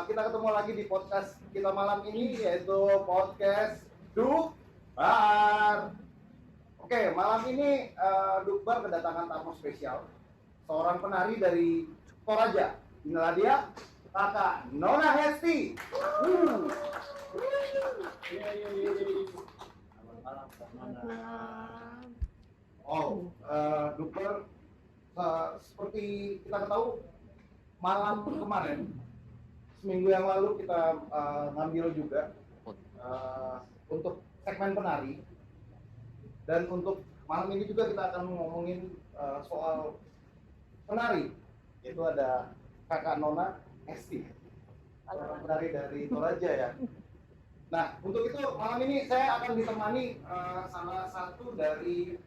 kita ketemu lagi di podcast kita malam ini, yaitu podcast Dukbar. Oke, malam ini Dukbar kedatangan tamu spesial, seorang penari dari Toraja. Inilah dia, Kakak Nona Hesti. Dukbar, seperti kita ketahui, malam kemarin, seminggu yang lalu kita ngambil juga untuk segmen penari, dan untuk malam ini juga kita akan ngomongin soal penari. Itu ada Kakak Nona Hesti, penari dari Toraja ya. Nah, untuk itu malam ini saya akan ditemani salah satu dari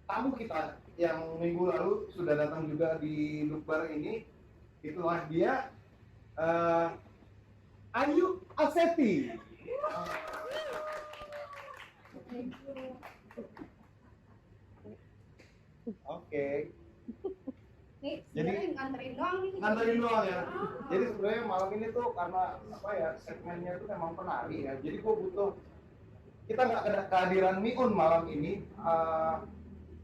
tamu kita yang minggu lalu sudah datang juga di Dukbar ini. Itulah dia, Ayu Alseti. Oke. Nih, Jadi nganterin doang nih. Nganterin doang ya. Jadi sebenarnya malam ini tuh karena apa ya, segmennya tuh memang penari ya. Jadi gua butuh, kita nggak ada kehadiran Miun malam ini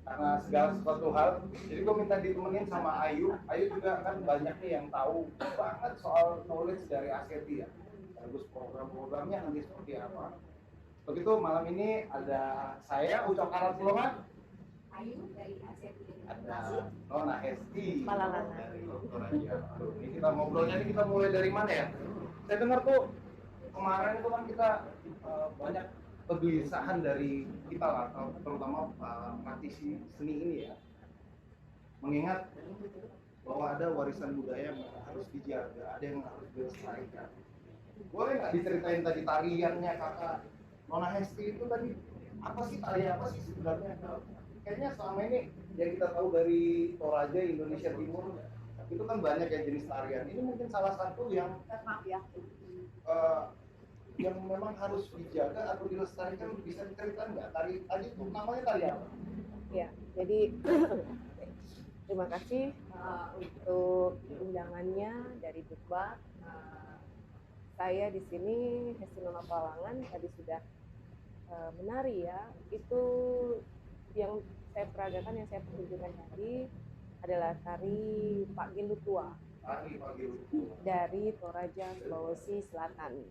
karena segala sesuatu hal. Jadi gua minta ditemenin sama Ayu. Ayu juga kan banyak nih yang tahu banget soal knowledge dari Aseti ya. Terus program-programnya nanti seperti apa. Begitu malam ini ada saya Ucok Karatulungan, Ayu dari Aseti. ada Nona Hesti Malalana dari Toraja. Ini kita ngobrolnya ini kita mulai dari mana ya? Saya dengar tuh kemarin itu kan kita banyak kegelisahan dari kita lah, terutama praktisi seni ini ya. Mengingat bahwa ada warisan budaya yang harus dijaga, ada yang harus dilestarikan. Boleh nggak diceritain tadi tariannya Kakak Nona Hesti itu tadi apa sih, tarian apa sih sebenarnya? Kayaknya selama ini yang kita tahu dari Toraja, Indonesia Timur, itu kan banyak ya jenis tarian. Ini mungkin salah satu yang Maaf ya. yang memang harus dijaga atau dilestarikan. Bisa diceritakan nggak tadi itu namanya tari apa? Ya, jadi terima kasih untuk undangannya dari Dukbar. Saya di sini Hesti Nona Palangan tadi sudah menari ya. Itu yang saya peragakan, yang saya pertunjukkan tadi adalah tari Pak Gelutua dari Toraja, Sulawesi Selatan.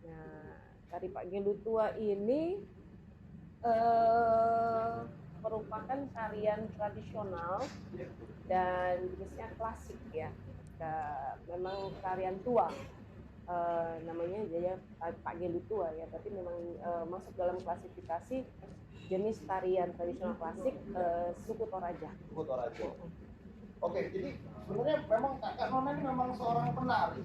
Nah, tari Pak Gelutua ini merupakan tarian tradisional dan jenisnya klasik ya. Memang tarian tua. Namanya jadi Pak Gelutua ya, tapi memang masuk dalam klasifikasi jenis tarian tradisional klasik suku Toraja. Suku Toraja. Oke, jadi sebenarnya memang Kakak Nona ini memang seorang penari,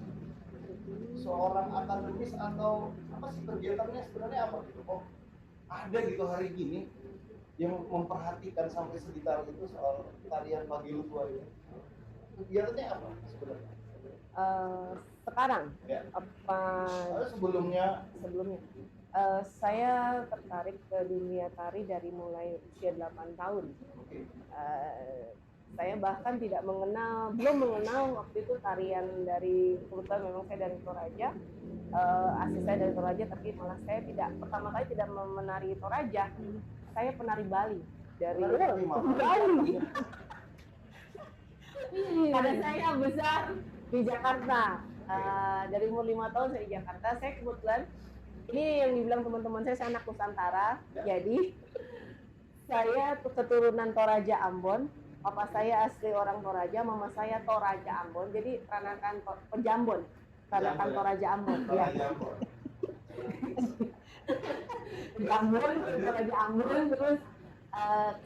seorang akademis, atau apa sih kegiatannya sebenarnya apa gitu? Kok ada gitu hari gini yang memperhatikan sampai sedetail itu soal tarian Pak Gelutua ini? Kegiatannya apa sebenarnya? Sekarang Ya. apa Sebelumnya saya tertarik ke dunia tari dari mulai usia 8 tahun. Oke. Saya bahkan belum mengenal waktu itu tarian dari, kebetulan memang saya dari Toraja, asli saya dari Toraja, tapi malah saya pertama kali tidak menari Toraja, saya penari Bali dari Bali. Karena saya besar di Jakarta, dari umur 5 tahun saya di Jakarta. Saya kebetulan, ini yang dibilang teman-teman saya anak Nusantara, jadi saya keturunan Toraja Ambon. Papa saya asli orang Toraja, mama saya Toraja Ambon, jadi peranakan Pejambon, peranakan Toraja Ambon. Ya. Ambon, Toraja Ambon, terus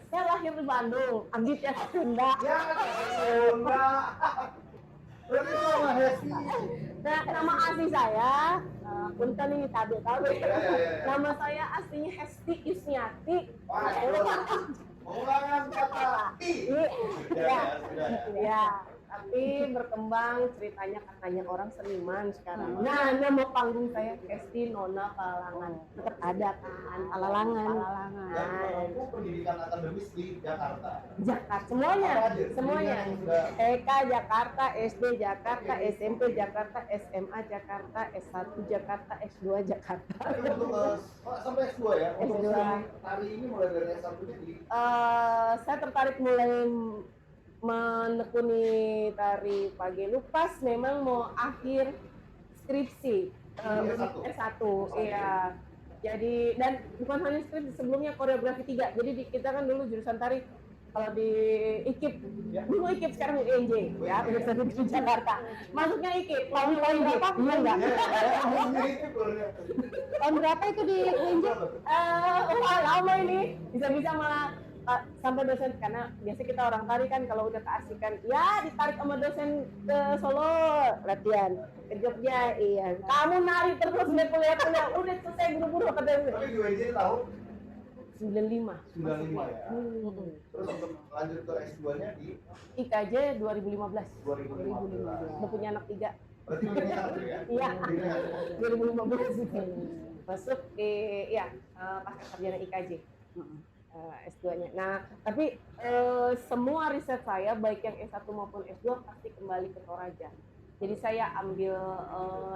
saya lahir di Bandung, Anggit ya Sunda. Ya, Sunda. Berarti sama Hesti. Nah, nama asli saya, punten ini tabe. Ya. Nama saya aslinya Hesti Isniati. Ulangan kata I. Ya. tapi berkembang ceritanya katanya orang seniman sekarang. Nah, nama panggung saya Esti Nona Palalangan. Tetap ada kan, Palalangan. Dan menempuh pendidikan akademis di Jakarta. Jakarta semuanya, Apa aja? semuanya. Yang sudah TK Jakarta, SD Jakarta, SMP Jakarta, SMA Jakarta, S1 Jakarta, S2 Jakarta. tapi untuk sampai S2 ya. Untuk S2. tari ini mulai dari S1-nya di Saya tertarik mulai menekuni tari pagelu pas memang mau akhir skripsi S1, iya. Jadi dan bukan hanya skripsi, sebelumnya koreografi 3. Jadi kita kan dulu jurusan tari kalau di IKIP, dulu IKIP sekarang UNJ ya, Universitas Negeri Jakarta. Masuknya IKIP, tahun berapa? Iya enggak? Tahun berapa itu di UNJ? Lama ini, bisa-bisa malah sampai dosen, karena biasa kita orang tari kan kalau udah keasikan ya ditarik sama dosen ke Solo latihan, ke Jogja, iya kamu nari terus kuliah udah selesai buru-buru katanya. Tapi di UNJ tahun 95 95 ya. Terus untuk lanjut ke S2-nya di IKJ 2015. 2015. Udah punya anak 3. Berarti ini ya? Iya. Ini 2015 itu masuk di pasca sarjana IKJ. S2-nya. Nah, tapi semua riset saya baik yang S1 maupun S2 pasti kembali ke Toraja. Jadi saya ambil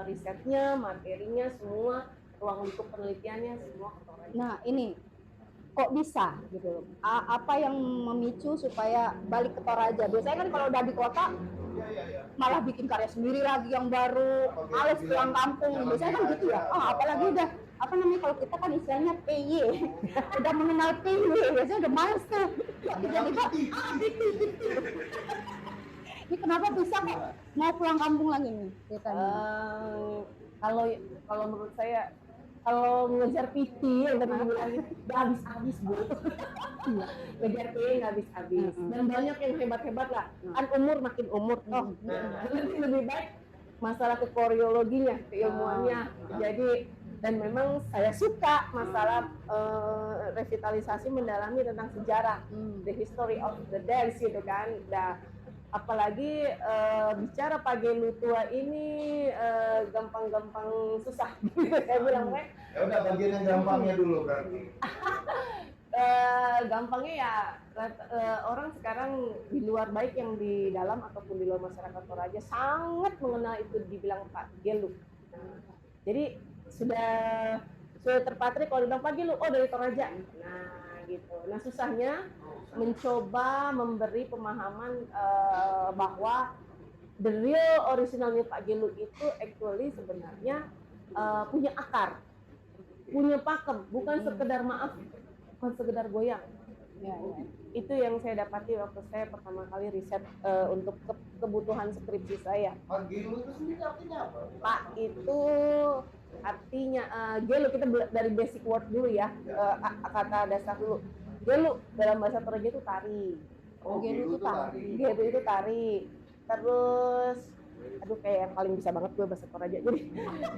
risetnya, materinya semua, ruang lingkup penelitiannya semua ke Toraja. Nah ini kok bisa gitu? Apa yang memicu supaya balik ke Toraja? Biasanya kan kalau udah di kota Iya. malah bikin karya sendiri lagi yang baru, males pulang kampung. Biasanya kan gitu ya. Apalagi udah apa namanya kalau kita kan istilahnya PY, udah mengenal PY, biasanya udah males tuh. Tiba-tiba ini kenapa bisa kok mau pulang kampung lagi nih ceritanya? Kalau menurut saya, kalau ngejar PT yang tadi dibilang nggak habis-habis bu. Ngejar PT nggak habis-habis. Dan banyak yang hebat-hebat lah. Kan umur makin umur toh. Nah, lebih baik masalah ke koreologinya, keilmuannya. Jadi dan memang saya suka masalah revitalisasi, mendalami tentang sejarah, the history of the dance gitu kan. Nah, apalagi bicara pagelu tua ini gampang-gampang susah gitu saya bilang kan. Ya udah bagian yang gampangnya dulu berarti. Gampangnya ya orang sekarang di luar, baik yang di dalam ataupun di luar masyarakat Toraja sangat mengenal itu dibilang pagelu. Jadi sudah terpatrik kalau dibilang pagelu, oh dari Toraja. Nah gitu. Nah susahnya mencoba memberi pemahaman bahwa the real originalnya pagelu itu actually sebenarnya punya akar, punya pakem, bukan sekedar maaf, bukan sekedar goyang. Ya. Itu yang saya dapati waktu saya pertama kali riset untuk kebutuhan skripsi saya. Pagelu itu sendiri artinya apa? Pak itu artinya gelu, kita dari basic word dulu ya, kata dasar dulu. Gelu dalam bahasa Toraja itu tari. Gelu itu tari. Gelu itu tari. Terus aduh kayak yang paling bisa banget gue bahasa Toraja. Jadi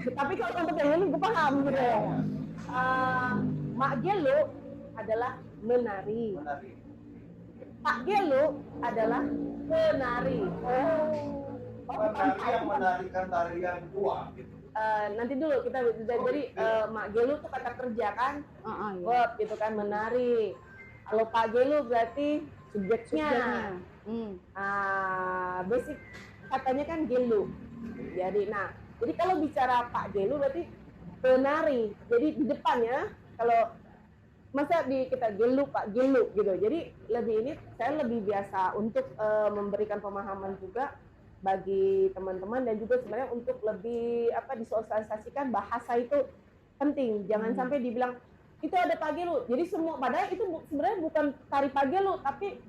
tapi kalau untuk yang ini gue paham gitu ya. Mak gelu adalah menari. Pak gelu adalah penari. Penari yang menarikan tarian tua gitu. Nanti dulu kita jadi mak gelu itu kata kerja kan, verb gitu kan, menari. Kalau pak gelu berarti subjeknya. Basic katanya kan gelu. Jadi jadi kalau bicara pak gelu berarti penari. Jadi di depannya kalau masa kita gelu pak gelu gitu. Jadi ini saya lebih biasa untuk memberikan pemahaman juga bagi teman-teman, dan juga sebenarnya untuk lebih disosialisasikan bahasa itu penting. Jangan sampai dibilang itu ada pagelu. Jadi semua, padahal itu sebenarnya bukan tari pagelu, tapi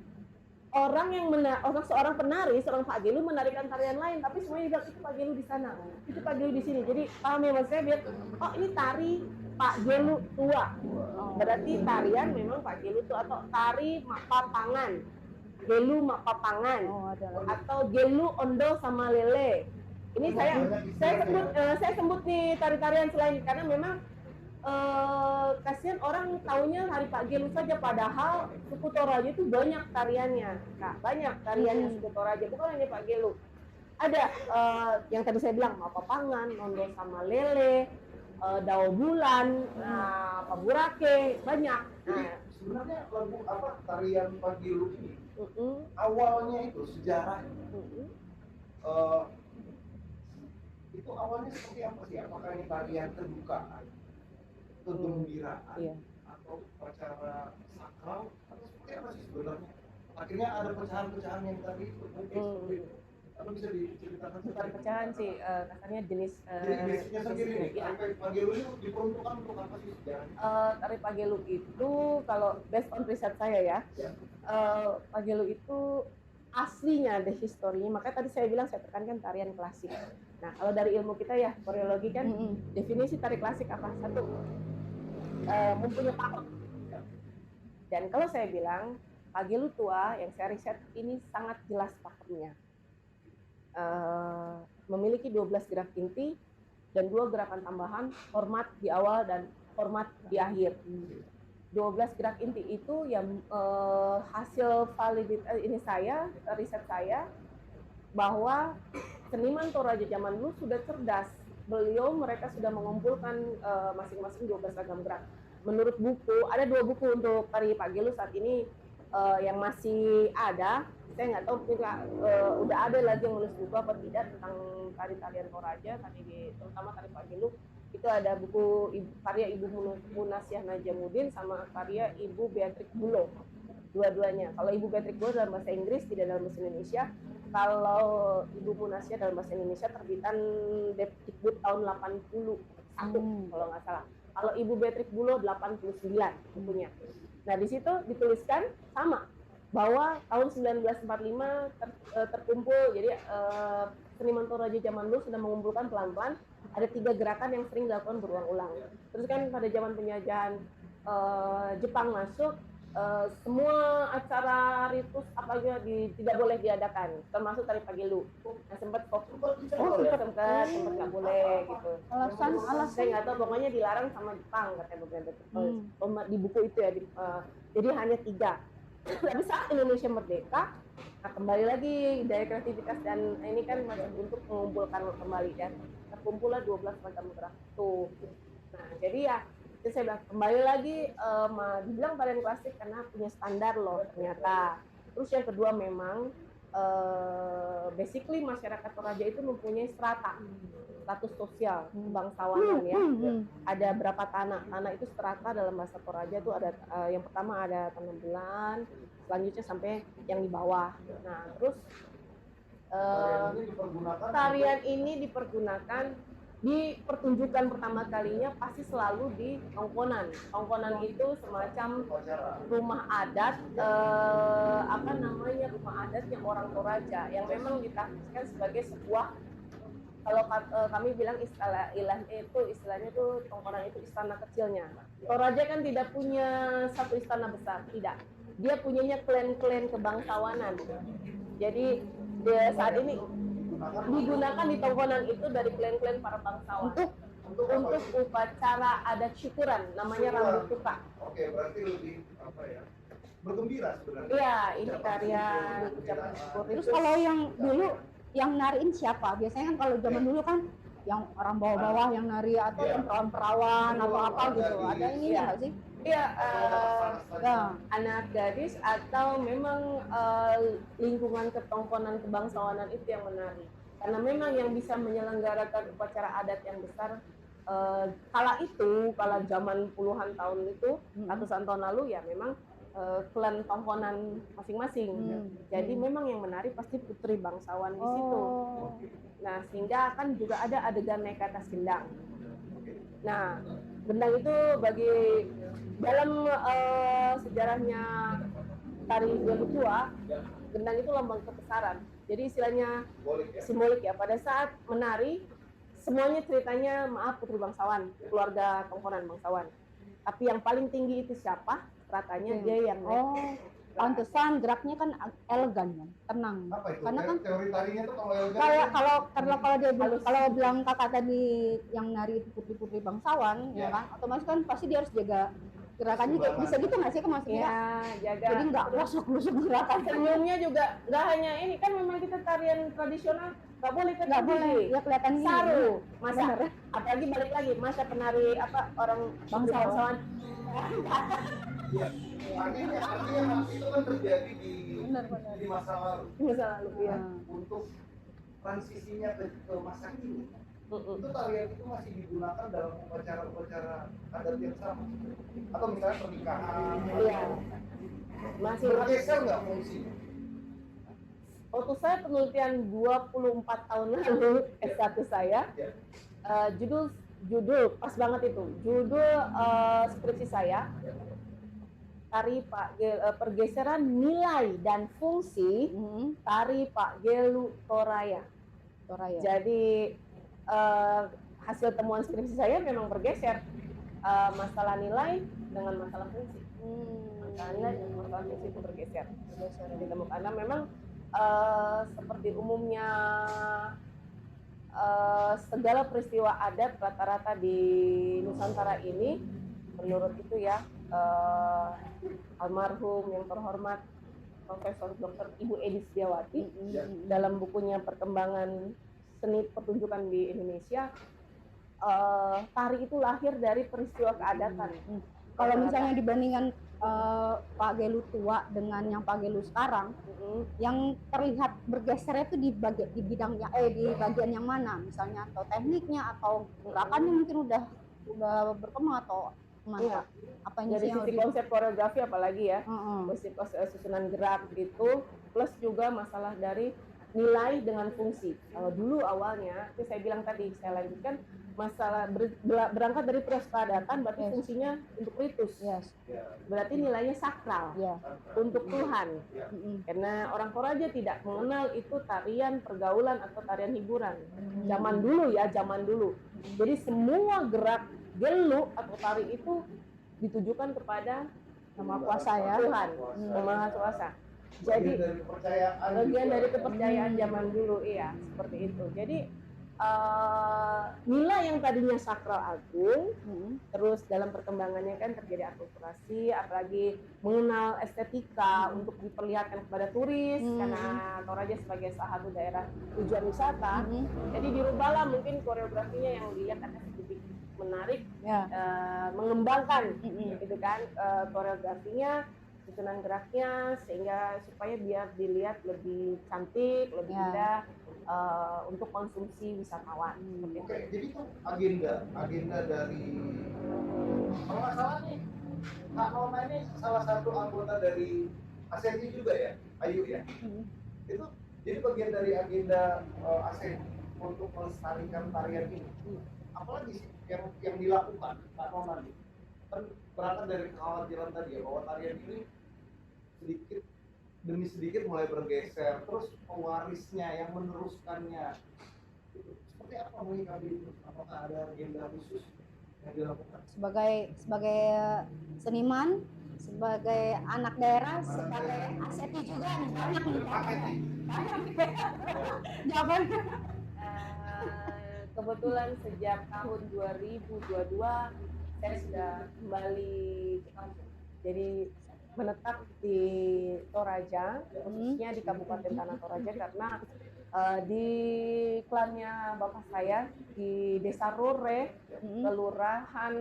seorang penari, seorang pagelu menarikan tarian lain, tapi semuanya bilang itu pagelu di sana, itu pagelu di sini. Jadi paham ya mas saya, biar ini tari pagelu tua. Berarti tarian memang pagelu tua, atau tari mapapangan. Gelu mapapangan, atau gelu ondo sama lele. Ini saya sebut nih tari-tarian selain, karena memang kasihan orang taunya Hari Pak Gelu saja, padahal suku Toraja itu banyak tariannya. Nah, banyak tariannya suku Toraja, bukan hanya Pak Gelu. Ada yang tadi saya bilang, mau papangan, nondo sama lele, dao bulan, paburake, banyak. Jadi Nah, sebenarnya lagu apa tarian Pagilu ini mm-mm, awalnya itu sejarahnya mm-mm. itu awalnya seperti apa sih? Apakah ini tarian kedukaan, kegembiraan, Iya. atau upacara sakral, atau seperti apa sih sebenarnya? Akhirnya ada pecahan-pecahan yang tadi itu mungkin seperti itu. Atau bisa diceritakan Bukan sedikit? pecahan sih, kasarnya jenis Jadi basicnya sendiri nih, ya. tari Pagilu ini diperuntukkan untuk apa sih sejarahnya? Tari Pagelu itu kalau based on riset saya ya, Ya. Pagelu itu aslinya ada historinya, makanya tadi saya bilang saya tekankan tarian klasik. Nah, kalau dari ilmu kita ya koreologi kan, definisi tari klasik apa? Satu, mempunyai pakem. Dan kalau saya bilang Pagelu tua yang saya riset ini sangat jelas pakemnya. Memiliki 12 gerak inti dan 2 gerakan tambahan, hormat di awal dan hormat di akhir. 12 gerak inti itu yang hasil validitas ini saya, riset saya, bahwa seniman Toraja zaman dulu sudah cerdas. Mereka sudah mengumpulkan masing-masing 12 ragam gerak. Menurut buku, ada 2 buku untuk tari Pagelu saat ini yang masih ada. Saya nggak tahu udah ada lagi yang menulis buku apa tidak tentang tari-tarian Toraja, terutama tari Pagelu. Itu ada buku karya Ibu Munasiah Najamuddin sama karya Ibu Beatrix Bulo, dua-duanya. Kalau Ibu Beatrix Bulo dalam bahasa Inggris, tidak dalam bahasa Indonesia. Kalau Ibu Munasiah dalam bahasa Indonesia terbitan Depdikbud tahun 81 kalau nggak salah. Kalau Ibu Beatrix Bulo 89 bukunya. Nah, di situ dituliskan sama bahwa tahun 1945 terkumpul, jadi seniman Toraja zaman dulu sudah mengumpulkan pelan-pelan ada 3 gerakan yang sering dilakukan berulang-ulang. Terus kan pada zaman penjajahan Jepang masuk, semua acara ritus apa aja tidak boleh diadakan, termasuk tari Pagelu. Nah, sempat nggak boleh gitu. Alasan Saya nggak tahu, pokoknya dilarang sama Jepang katanya begitu. Di buku itu ya, jadi hanya 3. Tapi saat Indonesia merdeka, nah kembali lagi daya kreativitas dan ini kan masih untuk mengumpulkan kembali dan terkumpullah 12 macam gerak tuh. Nah, jadi ya itu saya bilang kembali lagi dibilang tarian klasik karena punya standar loh ternyata. Terus yang kedua memang basically masyarakat Toraja itu mempunyai status sosial bangsawanan ya. Ada berapa tanah itu strata dalam bahasa Toraja itu ada yang pertama ada tanah belan, selanjutnya sampai yang di bawah. Nah, terus tarian ini dipergunakan di pertunjukan pertama kalinya pasti selalu di Tongkonan. Tongkonan itu semacam rumah adat, rumah adatnya orang Toraja yang memang ditafsirkan sebagai sebuah, kalau kami bilang istilahnya itu Tongkonan itu istana kecilnya. Toraja kan tidak punya satu istana besar, tidak. Dia punyanya klan-klan kebangsawanan. Jadi saat ini digunakan di Tongkonan itu dari klan-klan para bangsawan untuk upacara adat syukuran, namanya rambut tuka. Oke, berarti lebih apa ya? Bergembira sebenarnya. Iya, ini tarian ucapan syukur. Terus kalau yang dulu yang nariin siapa? Biasanya kan kalau zaman dulu kan yang orang bawah-bawah yang nari atau yang perawan-perawan atau apa gitu. Ada ini nggak sih? Iya, anak gadis atau memang lingkungan ketongkonan kebangsawanan itu yang menari. Karena memang yang bisa menyelenggarakan upacara adat yang besar kala zaman puluhan tahun itu, ratusan tahun lalu ya memang klan tongkonan masing-masing. Jadi memang yang menari pasti putri bangsawan di situ. Nah, sehingga kan juga ada adegan naik ke atas gendang. Nah, gendang itu bagi dalam sejarahnya tari Gelu tua, gendang itu lambang kebesaran. Jadi istilahnya simbolik ya. Pada saat menari, semuanya ceritanya maaf putri bangsawan, keluarga tongkonan bangsawan. Tapi yang paling tinggi itu siapa? Stratanya dia yang naik. pantesan geraknya kan elegan kan, tenang. Apa itu? Karena kan Teori tarinya tuh kalau yoga kayak itu- kalau dia kalau bilang kakak tadi yang nari itu putri-putri bangsawan, Ya. ya kan, otomatis kan pasti dia harus jaga gerakannya kayak bisa gitu nggak sih kan maksudnya? Ya, jaga. Jadi nggak lusuk-lusuk gerakan. Senyumnya juga nggak hanya ini kan, memang kita tarian tradisional nggak boleh Nggak tetap boleh, gigi. ya kelihatan gini. Saru masa Bener. apalagi balik lagi masa penari apa orang bangsawan. Iya. Artinya itu kan terjadi di Benar-benar. di masa lalu. Masa lalu ya. Untuk transisinya ke masa kini, Mm-mm. itu tarian itu masih digunakan dalam upacara-upacara adat yang sama. Atau misalnya pernikahan. Iya. Masih Bergeser nggak fungsinya? waktu saya penelitian 24 tahun lalu S1 saya, Ya. judul pas banget itu, judul skripsi saya tari pergeseran nilai dan fungsi tari Pak Gelu Toraya. Toraya. Jadi hasil temuan skripsi saya memang bergeser masalah nilai dengan masalah fungsi. Masalah nilai dan masalah fungsi itu bergeser. Ditemukan karena memang seperti umumnya segala peristiwa adat rata-rata di Nusantara ini, menurut itu ya, almarhum yang terhormat Profesor Dr. Ibu Edi Setiawati dalam bukunya Perkembangan Seni Pertunjukan di Indonesia, tari itu lahir dari peristiwa keadatan. Kalau misalnya dibandingkan Pak Gelu tua dengan yang Pak Gelu sekarang, yang terlihat bergeser itu di bidangnya di bagian yang mana? Misalnya atau tekniknya atau gerakannya mungkin udah berkembang atau mana? Iya. Apanya Dari sih yang sisi lebih? konsep koreografi apalagi ya, Heeh. susunan gerak itu, plus juga masalah dari nilai dengan fungsi. Kalau dulu awalnya, itu saya bilang tadi, saya lanjutkan, masalah berangkat dari prasadatan, berarti Yes. fungsinya untuk ritus. Yes. Ya. Berarti nilainya sakral, Ya. untuk Tuhan. Mm-mm. Karena orang Toraja tidak mengenal itu tarian pergaulan atau tarian hiburan. Zaman dulu ya, zaman dulu. Jadi semua gerak gelu atau tari itu ditujukan kepada Sama kuasa ya. Tuhan, Yang Maha Kuasa. Jadi Bagian dari kepercayaan. bagian juga. dari kepercayaan zaman dulu, iya, seperti itu. Jadi nilai yang tadinya sakral agung, terus dalam perkembangannya kan terjadi akulturasi, apalagi mengenal estetika untuk diperlihatkan kepada turis, karena Toraja sebagai salah satu daerah tujuan wisata. Jadi dirubahlah mungkin koreografinya yang dilihat ada sedikit menarik, Ya. mengembangkan gitu kan koreografinya, susunan geraknya, sehingga supaya biar dilihat lebih cantik, lebih Ya. indah untuk konsumsi wisatawan. Seperti itu. Oke, jadi itu agenda dari, kalau nggak salah nih, Kak Nona ini salah satu anggota dari ASEAN juga ya, Ayu ya. Itu jadi bagian dari agenda ASEAN untuk melestarikan tarian ini. Apalagi sih yang dilakukan Kak Nona nih? Kan berangkat dari kekhawatiran tadi ya, bahwa tarian ini sedikit demi sedikit mulai bergeser, terus pewarisnya yang meneruskannya itu seperti apa menyikapi itu? Apakah ada agenda khusus yang dilakukan? Sebagai seniman, sebagai anak daerah, sebagai asetnya juga nih, banyak nih. Paket nih. Jawabannya. Kebetulan sejak tahun 2022 saya sudah kembali ke kampung. Jadi menetap di Toraja, khususnya di Kabupaten Tanah Toraja, karena di klannya bapak saya di Desa Rore, Kelurahan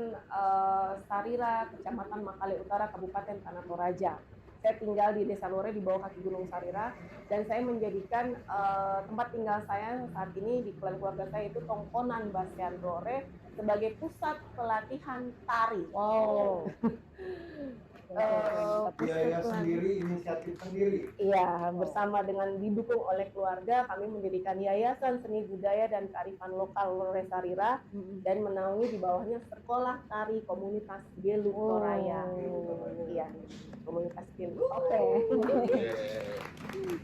Sarira, Kecamatan Makale Utara, Kabupaten Tanah Toraja. Saya tinggal di Desa Rore di bawah kaki Gunung Sarira, dan saya menjadikan tempat tinggal saya saat ini di klan keluarga saya itu Tongkonan Basean Rore sebagai pusat pelatihan tari. Wow. Biaya sendiri, inisiatif sendiri. Iya, bersama dengan didukung oleh keluarga, kami mendirikan Yayasan Seni Budaya dan Kearifan Lokal Rore Sarira dan menaungi di bawahnya Sekolah Tari Komunitas Gelu Toraya. Iya, komunitas Gelu. Oke.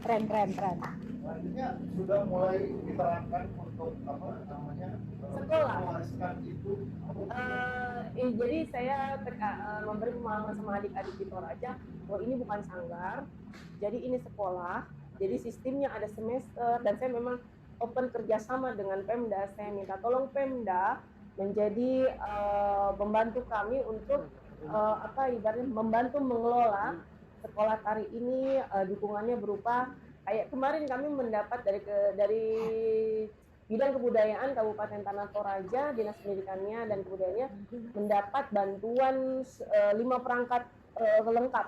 Keren. Selanjutnya sudah mulai diterapkan untuk apa namanya Sekolah. mewariskan itu. Jadi saya memberi pemahaman sama adik-adik di Toraja bahwa ini bukan sanggar, jadi ini sekolah, jadi sistemnya ada semester, dan saya memang open kerjasama dengan Pemda. Saya minta tolong Pemda menjadi membantu kami untuk ibaratnya membantu mengelola sekolah tari ini. Dukungannya berupa kayak kemarin kami mendapat dari Bidang Kebudayaan Kabupaten Tanah Toraja, Dinas Pendidikannya dan Kebudayaannya mendapat bantuan 5 perangkat lengkap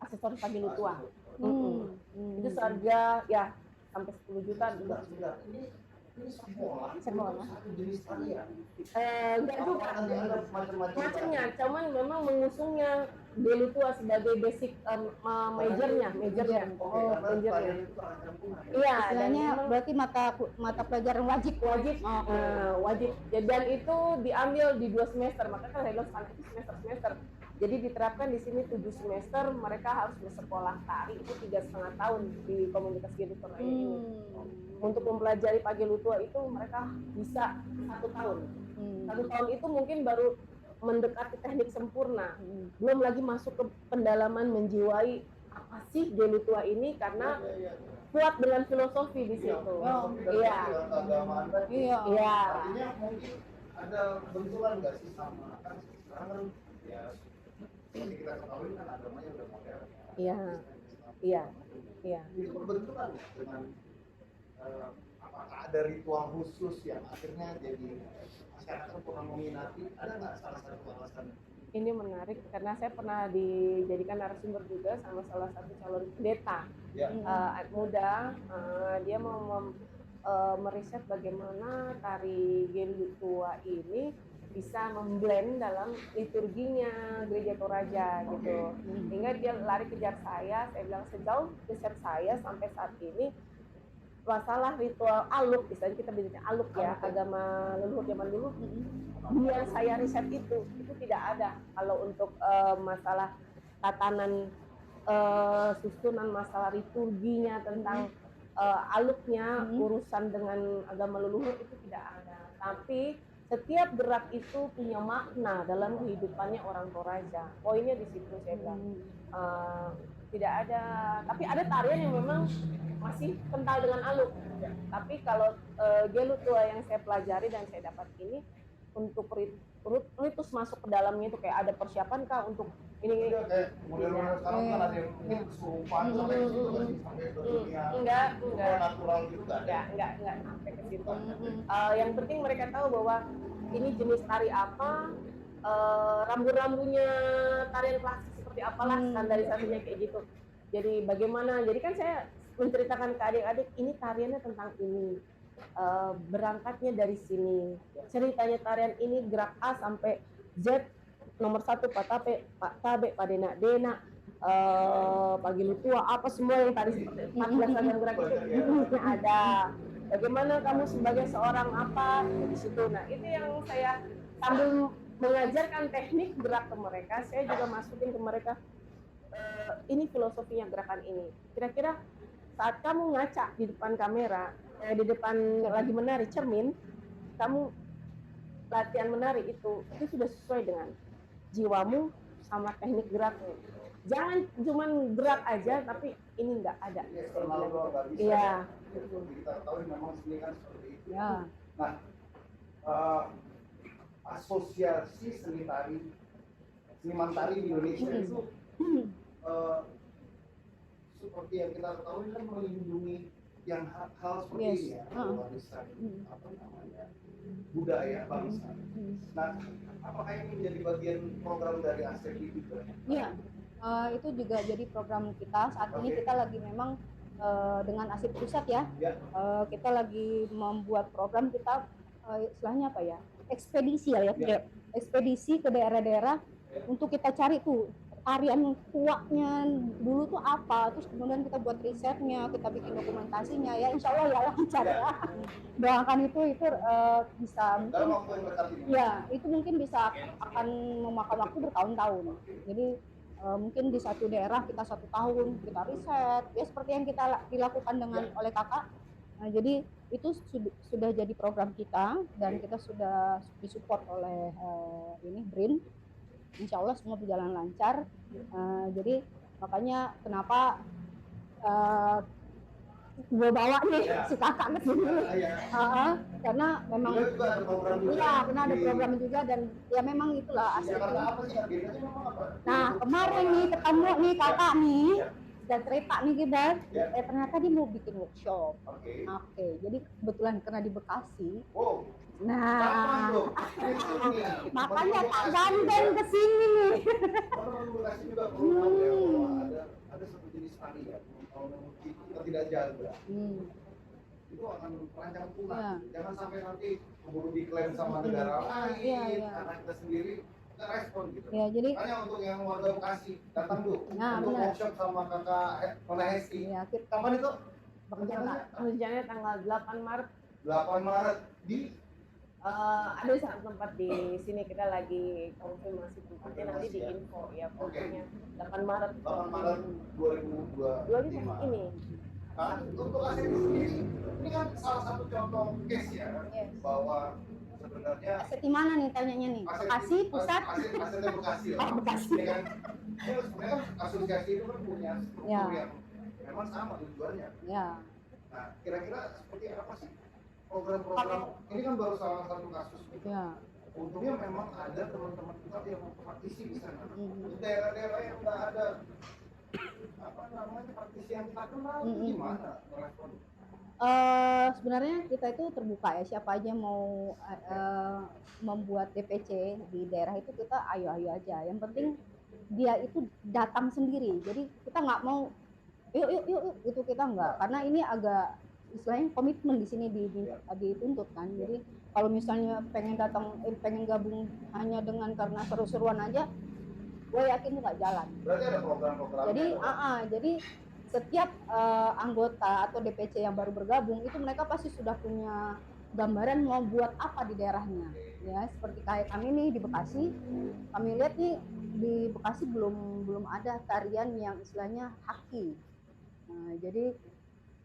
aksesoris Pagelutua. Itu seharga ya sampai 10 juta. Sebentar. Ini sekolah. Satu jenis tarian. Enggak juga. Ada Macamnya, cuman memang mengusungnya Gelutua sebagai basic majornya. Majornya. Iya, dan Istilahnya memang berarti mata pelajaran wajib. wajib. Wajib. Dan itu diambil di 2 semester. Maka kan saya bilang sekarang itu semester. Jadi diterapkan di sini 7 semester. Mereka harus bersekolah tari itu 3,5 tahun di komunitas Gelutua ini. Untuk mempelajari Pagelutua itu mereka bisa 1 tahun. 1 tahun itu mungkin baru mendekati teknik sempurna. Belum lagi masuk ke pendalaman menjiwai apa sih Gelutua ini, karena kuat dengan filosofi di situ. Iya. Iya. Iya. Artinya mungkin ada benturan nggak sih sama, kan sekarang kan ya seperti kita ketahui kan agamanya udah modern. Iya. Iya. Iya. Itu berbenturan nggak dengan apakah ada ritual khusus yang akhirnya jadi masyarakat kurang meminati? Ada nggak salah satu alasan? Ini menarik karena saya pernah dijadikan narasumber juga sama salah satu calon pendeta Ya. muda. Dia mau meriset bagaimana tari Gelutua ini bisa memblend dalam liturginya Gereja Toraja gitu. Sehingga dia lari kejar saya bilang sejauh riset saya sampai saat ini masalah ritual aluk, misalnya kita bicara aluk ya, agama leluhur zaman dulu, yang saya riset itu tidak ada. Kalau untuk masalah tatanan susunan masalah liturginya tentang aluknya, urusan dengan agama leluhur itu tidak ada. Tapi setiap gerak itu punya makna dalam kehidupannya orang Toraja. Poinnya di situ saya bilang. Tidak ada, tapi ada tarian yang memang masih kental dengan aluk. Tapi kalau Gelutua yang saya pelajari dan saya dapat ini, untuk ritus masuk ke dalamnya itu kayak ada persiapan kah untuk ini. Kayak model-model sekarang kan ada yang mungkin kesurupan sampai ke situ kan, sampai ke dunia Enggak. natural gitu kan. Enggak sampai ke situ. Yang penting mereka tahu bahwa ini jenis tari apa, rambu-rambunya tarian klasik seperti apalah, standarisasinya kayak gitu. Jadi bagaimana, jadi kan saya menceritakan ke adik-adik ini tariannya tentang ini, berangkatnya dari sini, ceritanya tarian ini gerak A sampai Z, nomor 1 Pak Tabe, Pak Dena, Pagelutua, apa semua yang tadi seperti 14 ragam gerak itu ada. Bagaimana kamu sebagai seorang apa di situ. Nah itu yang saya sambil mengajarkan teknik gerak ke mereka, saya juga masukin ke mereka ini filosofinya gerakan ini. Kira-kira saat kamu ngaca di depan kamera, di depan lagi menari cermin, kamu latihan menari itu sudah sesuai dengan jiwamu sama teknik gerakmu. Jangan cuma gerak aja, tapi ini nggak ada. Iya. Kita tahu memang seni kan seperti itu. Ya. Nah, asosiasi seniman tari di Indonesia itu seperti yang kita ketahui kan melindungi yang hal seperti ini ya, warisan apa namanya budaya bangsa. Nah, apakah ini menjadi bagian program dari ASEP juga? Iya, itu juga jadi program kita saat ini. Kita lagi memang dengan ASIP pusat ya, kita lagi membuat program kita istilahnya apa ya, ekspedisi ya, ekspedisi ke daerah-daerah untuk kita cari tuh tarian tuanya dulu tuh apa, terus kemudian kita buat risetnya, kita bikin dokumentasinya ya, insya Allah ya lancar ya. Doakan itu bisa mungkin ya, itu mungkin bisa akan memakan waktu bertahun-tahun. Jadi mungkin di satu daerah kita 1 tahun kita riset ya, seperti yang kita dilakukan dengan oleh kakak Nah, jadi itu sudah jadi program kita dan kita sudah disupport oleh ini BRIN. Insya Allah semua berjalan lancar. Jadi makanya kenapa gue bawa nih si kakak ke sini. Karena memang juga ada program juga. iya, benar ada program juga dan ya memang itulah Jakarta asalnya. apa sih agendanya memang apa? Nah, kemarin nih ketemu nih kakak nih. Ya. Dan cerita nih Gibran, Ya. ternyata dia mau bikin workshop. Oke. Oke, jadi kebetulan karena di Bekasi. Wow. Nah, Kapan tuh? makanya tak gandeng ke sini nih. Teman-teman Bekasi juga perlu tahu ya bahwa ada satu jenis tari ya. Kalau memang kita tidak jaga, itu akan terancam punah. Ya. Jangan sampai nanti keburu diklaim sama negara lain, Iya. karena kita sendiri kita respon gitu. Ya, jadi Makanya untuk yang warga Bekasi datang dulu Nah, untuk benar. workshop sama kakak Nona Hesti. ya kita Kapan itu? bekerja Rencananya tanggal 8 Maret 8 Maret di ada satu tempat di sini, kita lagi konfirmasi tempatnya, nanti di info ya pokoknya 8 Maret 8 Maret 2025. ini. Nah, untuk ASEP sendiri, ini kan salah satu contoh case ya, Yes. bahwa sebenarnya aset di mana nih tanyanya nih? Bekasi pusat. Asetnya Bekasi lah. Oh, Bekasi. Ini kan, ya, sebenarnya kan asosiasi itu kan punya struktur Ya. yang memang sama tujuannya. Ya. Nah, kira-kira seperti apa sih program-program? Ini kan baru salah satu kasus. Ya. Untungnya memang ada teman-teman kita yang mau praktisi di sana. Mhm. Untuk daerah-daerah yang nggak ada apa namanya praktisi yang kita kenal, Mhm. gimana merespon? Sebenarnya kita itu terbuka ya, siapa aja mau membuat DPC di daerah itu kita ayo aja. Yang penting dia itu datang sendiri. Jadi kita nggak mau yuk itu kita nggak, karena ini agak istilahnya komitmen di sini dituntut kan. Jadi kalau misalnya pengen gabung hanya dengan karena seru-seruan aja, gue yakin itu nggak jalan. Berarti ada program-program. Jadi setiap anggota atau DPC yang baru bergabung itu mereka pasti sudah punya gambaran mau buat apa di daerahnya. Ya, seperti kayak kami nih di Bekasi, kami lihat nih di Bekasi belum ada tarian yang istilahnya haki. Nah, jadi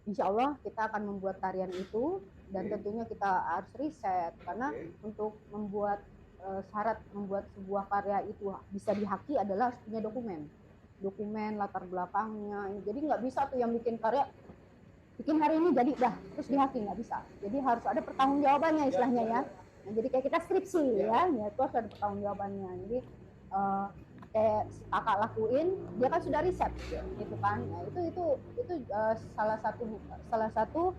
insya Allah kita akan membuat tarian itu dan tentunya kita harus riset karena untuk membuat syarat membuat sebuah karya itu bisa dihaki adalah harus punya dokumen latar belakangnya. Jadi nggak bisa tuh yang bikin karya bikin hari ini jadi dah terus dihaki, nggak bisa. Jadi harus ada pertanggungjawabannya istilahnya ya. Nah, jadi kayak kita skripsi ya itu harus ada pertanggungjawabannya. Jadi kayak si kakak lakuin, dia kan sudah riset gitu kan. Nah, itu salah satu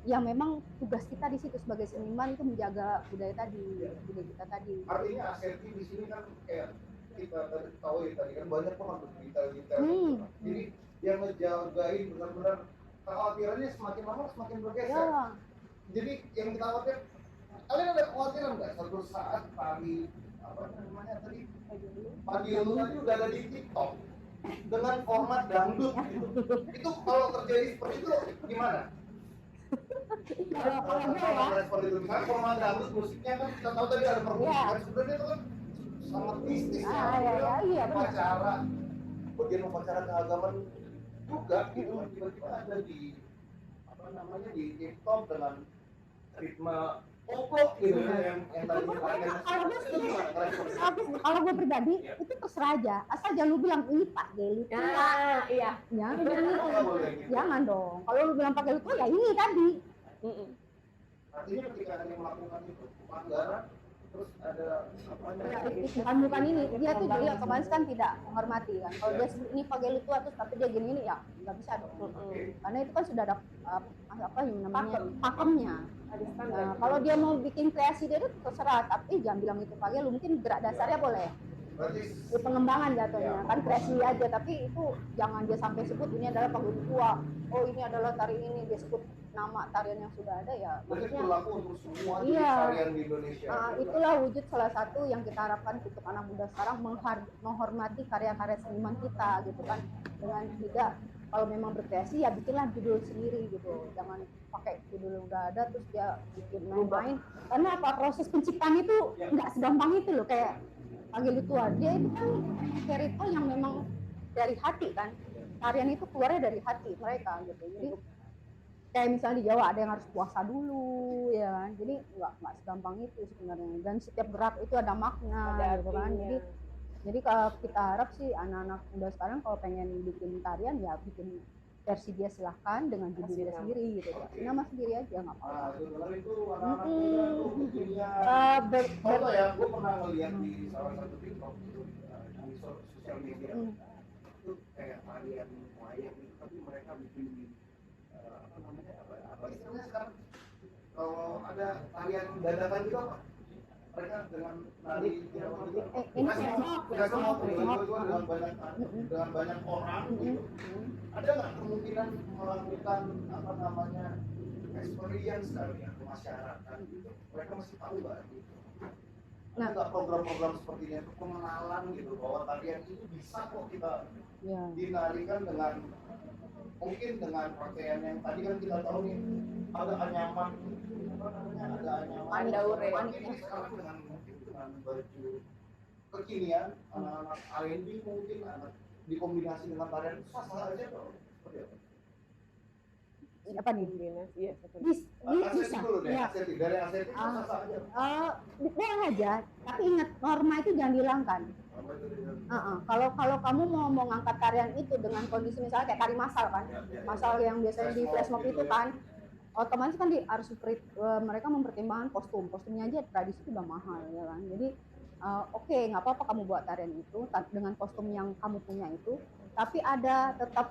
yang memang tugas kita di situ sebagai seniman itu menjaga budaya kita tadi. Artinya ASEP di sini kan kayak kita tahu ya tadi kan banyak banget detail-detail. Jadi yang ngejagain benar-benar kekhawatirannya semakin lama semakin bergeser. Ya. Jadi yang kita khawatir, kalian ada kekhawatiran nggak suatu saat tadi apa namanya tadi pagi itu tadi udah ada di TikTok dengan format dangdut gitu. Itu kalau terjadi seperti itu gimana? Kalau gue ya, Respon itu misalnya format dangdut musiknya kan kita tahu tadi ada permusikan sebenarnya itu kan sangat mistis ya. iya benar. Upacara bagian upacara keagamaan juga gitu kan tiba-tiba ada di apa namanya di TikTok dengan ritme pop gitu yang tadinya Kalau gue pribadi itu terserah aja, asal jangan lu bilang ini Pak Geli tua. Iya. Jangan dong. Kalau lu bilang Pak Geli tua ya ini tadi. Artinya ketika ada yang melakukan itu pelanggaran terus ada apa Bukan ini, dia tuh dia kemarin kan tidak menghormati kan. Kalau dia sebut ini Pak Geli tua terus tapi dia gini ya nggak bisa dong. Karena itu kan sudah ada apa yang namanya pakemnya. Nah, kalau dia mau bikin kreasi dia itu terserah, tapi jangan bilang itu Pak Geli, mungkin gerak dasarnya boleh. berarti Itu pengembangan jatuhnya kan kreasi aja, tapi itu jangan dia sampai sebut ini adalah Pak Geli tua. Oh ini adalah tari ini, dia sebut nama tarian yang sudah ada ya. berarti Maksudnya berlaku untuk semua Iya. tarian di Indonesia. itulah wujud salah satu yang kita harapkan untuk anak muda sekarang menghormati karya-karya seniman kita gitu kan, dengan tidak kalau memang berkreasi ya bikinlah judul sendiri gitu, jangan pakai judul yang udah ada terus dia bikin main-main, karena apa proses penciptaan itu nggak segampang itu loh. Kayak Pak Geli tua, dia itu kan cerita yang memang dari hati kan, tarian itu keluarnya dari hati mereka gitu. Jadi kayak misalnya di Jawa ada yang harus puasa dulu ya kan, jadi nggak segampang itu sebenarnya, dan setiap gerak itu ada makna gitu kan. Jadi kalau kita harap sih anak-anak muda sekarang kalau pengen bikin tarian ya bikin versi dia silahkan dengan judulnya sendiri gitu, nama sendiri aja nggak apa-apa. Nah, sebenarnya itu anak-anak muda tuh bikinnya. Contoh ya, gue pernah ngeliat di salah satu TikTok itu di sosial media itu kayak tarian wayang gitu, tapi mereka bikin apa namanya apa istilahnya sekarang kalau ada tarian dadakan gitu apa? Mereka dengan nari Jawa gitu. Ini dengan banyak orang gitu. Ada nggak kemungkinan melakukan apa namanya experience kali ya ke masyarakat gitu? Mereka masih tahu nggak gitu? Ada nggak program-program seperti ini untuk pengenalan gitu bahwa tarian itu bisa kok kita dinarikan dengan mungkin dengan pakaian yang tadi kan kita tahu nih ada anyaman apa namanya ada anyaman Mandaure. ini sekarang dengan mungkin dengan baju kekinian anak-anak R&B mungkin anak dikombinasi dengan tarian sah-sah aja tuh. Seperti apa? Apa nih? Iya, Bisa dulu deh, ya. Aseti. Dari Aseti sah-sah aja. Boleh aja, tapi ingat norma itu jangan dihilangkan. Apa itu dia? Kalau kamu mau ngangkat tarian itu dengan kondisi misalnya kayak tari masal kan, masal yang biasanya di flash mob itu kan, otomatis kan mereka mempertimbangkan kostumnya aja tradisi itu udah mahal ya kan. Jadi oke, nggak apa-apa kamu buat tarian itu dengan kostum yang kamu punya itu, tapi ada tetap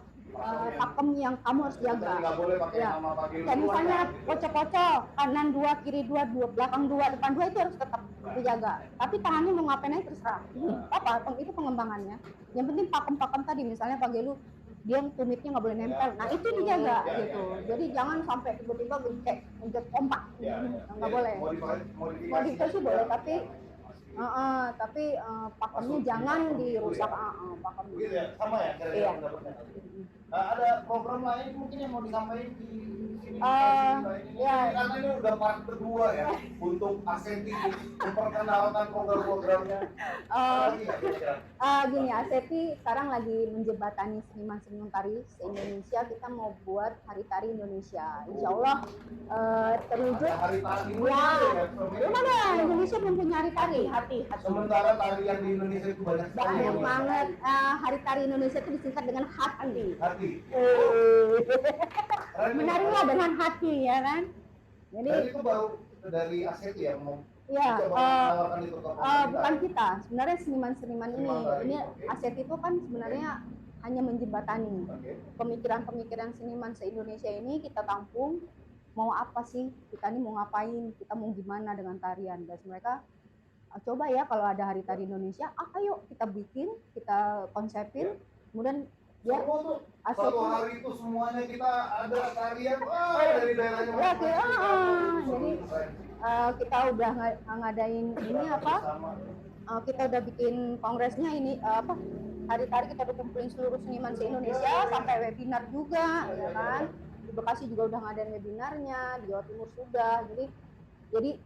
pakem yang kamu harus jaga. Nggak boleh pakai Ya. nama pakai Kayak misalnya gitu. kocok-kocok, kanan 2, kiri 2, belakang 2, depan 2 itu harus tetap dijaga. Tapi tangannya mau ngapain aja terserah. Apa? Itu pengembangannya. Yang penting pakem-pakem tadi, misalnya Pak Gelu dia tumitnya nggak boleh nempel. Nah itu dijaga gitu. Jadi jangan sampai tiba-tiba gencet kompak. Nggak boleh. Modifikasi boleh, tapi pakemnya jangan dirusak. Pakemnya. Begitu ya, sama ya kira-kira pendapatnya. Ada program lain mungkin yang mau disampaikan di sini karena ini udah part kedua ya untuk Aseti memperkenalkan program-programnya. Gini, Aseti sekarang lagi menjembatani seniman-seniman tari se-Indonesia. Kita mau buat Hari Tari Indonesia. Insya Allah terwujud. Hari tari Gimana? Indonesia belum punya hari tari. sementara tarian di Indonesia itu banyak sekali. Banyak banget. Hari Tari Indonesia itu disingkat dengan hati. Menarilah dengan hati ya kan. Jadi itu baru dari Aseti ya mau ya, menawarkan itu ke pemerintah. bukan kita. Sebenarnya seniman-seniman ini. Seniman tari, Ini oke. Aseti itu kan sebenarnya hanya menjembatani Oke. pemikiran-pemikiran seniman se-Indonesia ini kita tampung. Mau apa sih? Kita ini mau ngapain? Kita mau gimana dengan tarian? Dan mereka coba ya kalau ada Hari Tari Indonesia, ayo kita bikin, kita konsepin, kemudian ya Semua tuh satu Aseti. hari itu semuanya kita ada tarian dari daerahnya Ya, masing-masing. jadi kita udah ngadain ini apa? Kita udah bikin kongresnya ini Hari Tari kita udah kumpulin seluruh seniman se-Indonesia sampai webinar juga ya kan. Di Bekasi juga udah ngadain webinarnya, di Jawa Timur sudah. Jadi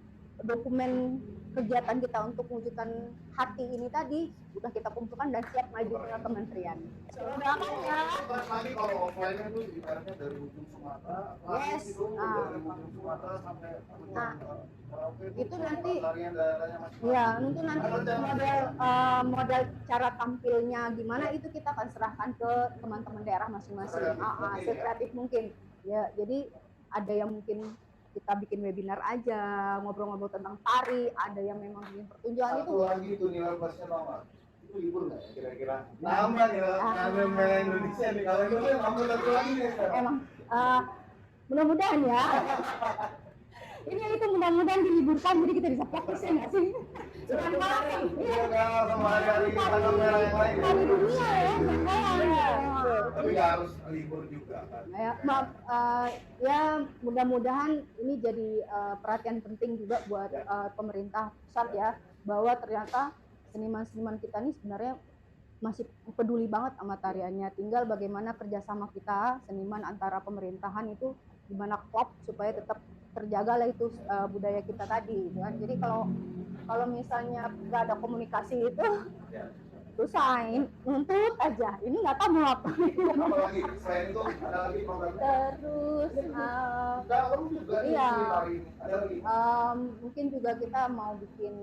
dokumen kegiatan kita untuk mewujudkan hati ini tadi udah kita kumpulkan dan siap maju ke kementerian. Lagi kalau offline itu ibaratnya dari ujung Sumatera, Yes. itu dari ujung Sumatera sampai Merauke Itu nanti tarian daerahnya masing-masing. ya, nanti model cara tampilnya gimana itu kita akan serahkan ke teman-teman daerah masing-masing. Sekreatif mungkin. Ya, jadi ada yang mungkin kita bikin webinar aja, ngobrol-ngobrol tentang tari, ada yang memang bikin pertunjukan itu. Satu lagi itu nilai plusnya tau nggak? Itu libur nggak ya kira-kira? Nambah nilai Mela Indonesia nih. Kalau itu kan nambah satu lagi nih. Emang mudah-mudahan ya. Ini itu mudah-mudahan diliburkan jadi kita bisa fokus ya nggak sih? Iya, sama hari tanggal merah yang lain. Hari dunia ya, Tapi nggak harus libur juga kan. Ya mudah-mudahan ini jadi perhatian penting juga buat pemerintah pusat ya, bahwa ternyata seniman-seniman kita ini sebenarnya masih peduli banget sama tariannya. Tinggal bagaimana kerjasama kita seniman antara pemerintahan itu gimana klop supaya tetap terjaga lah itu budaya kita tadi kan. Jadi kalau misalnya nggak ada komunikasi itu susah, nuntut aja. Ini nggak tahu mau apa. Apalagi selain itu ada lagi programnya. Terus Enggak, kamu juga nih iya. cerita hari ini. Ada lagi. mungkin juga kita mau bikin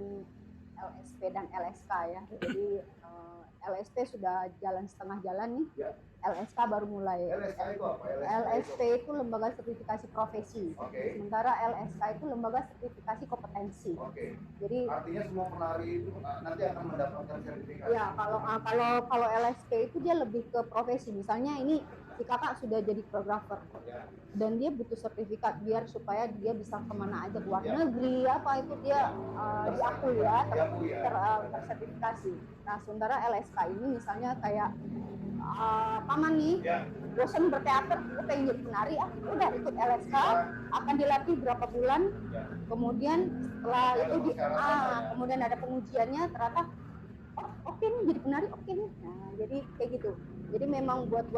LSP dan LSK ya. Jadi LSP sudah jalan setengah jalan nih. Ya. LSK baru mulai. LSK itu apa? LSP itu lembaga sertifikasi profesi. Oke. Sementara LSK itu lembaga sertifikasi kompetensi. Oke. Jadi Artinya semua penari itu nanti akan mendapatkan sertifikasi. ya kalau LSP itu dia lebih ke profesi. Misalnya ini si kakak sudah jadi koreografer Ya. dan dia butuh sertifikat biar supaya dia bisa kemana aja, luar Ya. negeri apa itu dia diakui ya, Diakui ya. tersertifikasi. Nah sementara LSK ini misalnya kayak paman nih Ya. bosan berteater, gue pengen jadi penari, udah ikut LSK, akan dilatih berapa bulan, Ya. kemudian setelah Ada itu persyaratan ya. kemudian ada pengujiannya, ternyata oke nih jadi penari, oke nih. Nah jadi kayak gitu. Jadi memang buat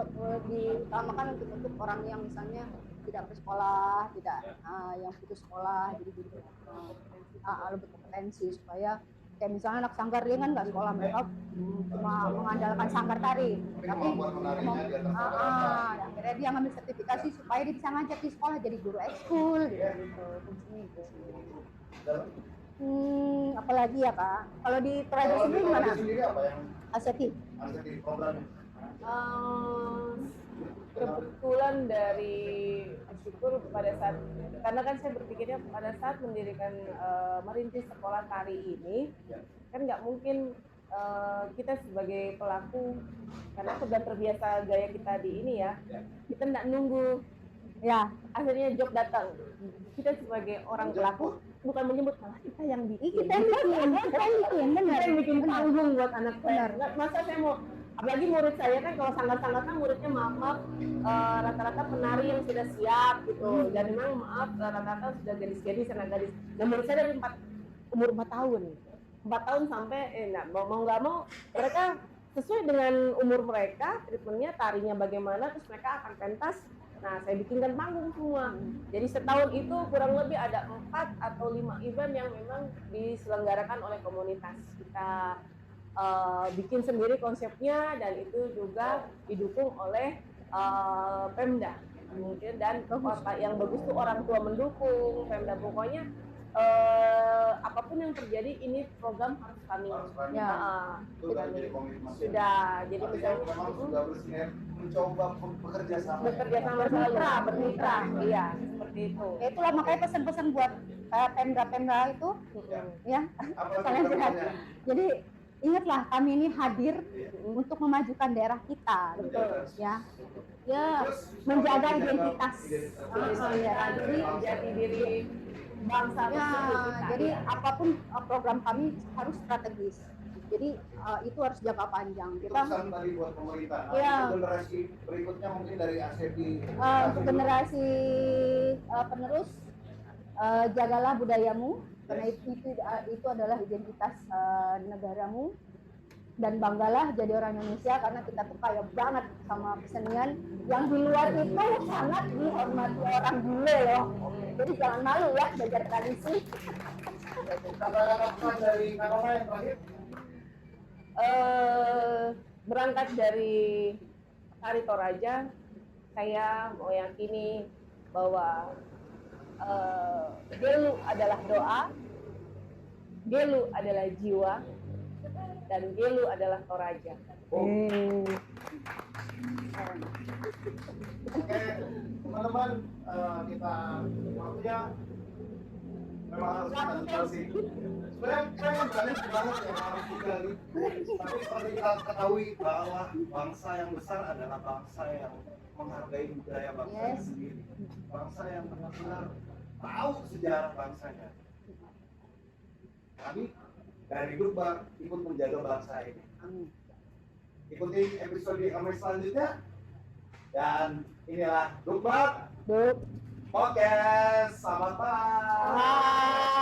diutamakan untuk orang yang misalnya tidak bersekolah, tidak yang putus sekolah, jadi lebih kompetensi supaya kayak misalnya anak sanggar dia kan nggak sekolah, mereka cuma mengandalkan sanggar tari, Tapi tapi kemampuan menarinya di atas rata-rata. akhirnya dia ngambil sertifikasi supaya dia bisa ngajak di sekolah jadi guru ekskul gitu, fungsinya itu. Apalagi ya kak, kalau di tradisi Kalau ini di gimana? Malaysia sendiri apa yang Aseti? ada di programnya? Kebetulan dari bersyukur pada saat, karena kan saya berpikirnya pada saat mendirikan merintis sekolah tari ini kan nggak mungkin kita sebagai pelaku, karena sudah terbiasa gaya kita di ini ya, kita nggak nunggu Ya, akhirnya job datang. Kita sebagai orang pelaku bukan menyebut, malah kita yang bikin. kita yang bikin, benar. Kita yang bikin panggung buat anak saya. Benar. Nggak, masa saya mau, apalagi murid saya kan kalau sanggar-sanggar kan muridnya maaf rata-rata penari yang sudah siap gitu. Dan memang maaf rata-rata sudah gadis-gadis, anak gadis. Dan murid saya dari umur 4 tahun. 4 tahun sampai mau nggak mau mereka sesuai dengan umur mereka, treatmentnya tarinya bagaimana, terus mereka akan pentas. Nah, saya bikinkan panggung semua. Jadi setahun itu kurang lebih ada 4 atau 5 event yang memang diselenggarakan oleh komunitas. Kita bikin sendiri konsepnya dan itu juga didukung oleh Pemda. Mungkin dan yang bagus tuh orang tua mendukung, Pemda pokoknya apapun yang terjadi ini program harus kami. Ya. Itu udah jadi komitmen. Sudah. Jadi Artinya misalnya memang sudah bersinergi mencoba bekerja sama. bekerja sama selalu, bermitra, iya seperti itu. Ya itulah makanya pesan-pesan buat Pemda itu ya. Apa Kalian lagi sehat. programnya? Jadi ingatlah kami ini hadir untuk memajukan daerah kita, Betul. ya. Ya, Terus, menjaga apa identitas. Ya, jadi menjadi diri bangsa Ya, tersebut kita. jadi apapun program kami harus strategis. Jadi itu harus jangka panjang. Itu Kita pesan tadi buat pemerintah. Nah, Iya. untuk generasi berikutnya mungkin dari ASEPI. untuk generasi penerus jagalah budayamu karena itu adalah identitas negaramu, dan banggalah jadi orang Indonesia karena kita tuh kaya banget sama kesenian yang di luar itu sangat dihormati orang bule loh. Jadi jangan malu ya belajar tradisi. Kata-kata pesan dari Kak Nona yang terakhir. Berangkat dari Tari Toraja, saya mau yakini bahwa Gelu adalah doa, Gelu adalah jiwa, dan Gelu adalah Toraja. Oke, teman-teman, kita waktunya memang harus kita selesai. Sebenarnya banyak banget yang harus digali. Tapi seperti kita ketahui bahwa bangsa yang besar adalah bangsa yang menghargai budaya bangsanya sendiri. Bangsa yang benar-benar tahu sejarah bangsanya. Kami dari Dukbar ikut menjaga bangsa ini. Ikuti episode kami selanjutnya. Dan inilah Dukbar Podcast. Selamat malam.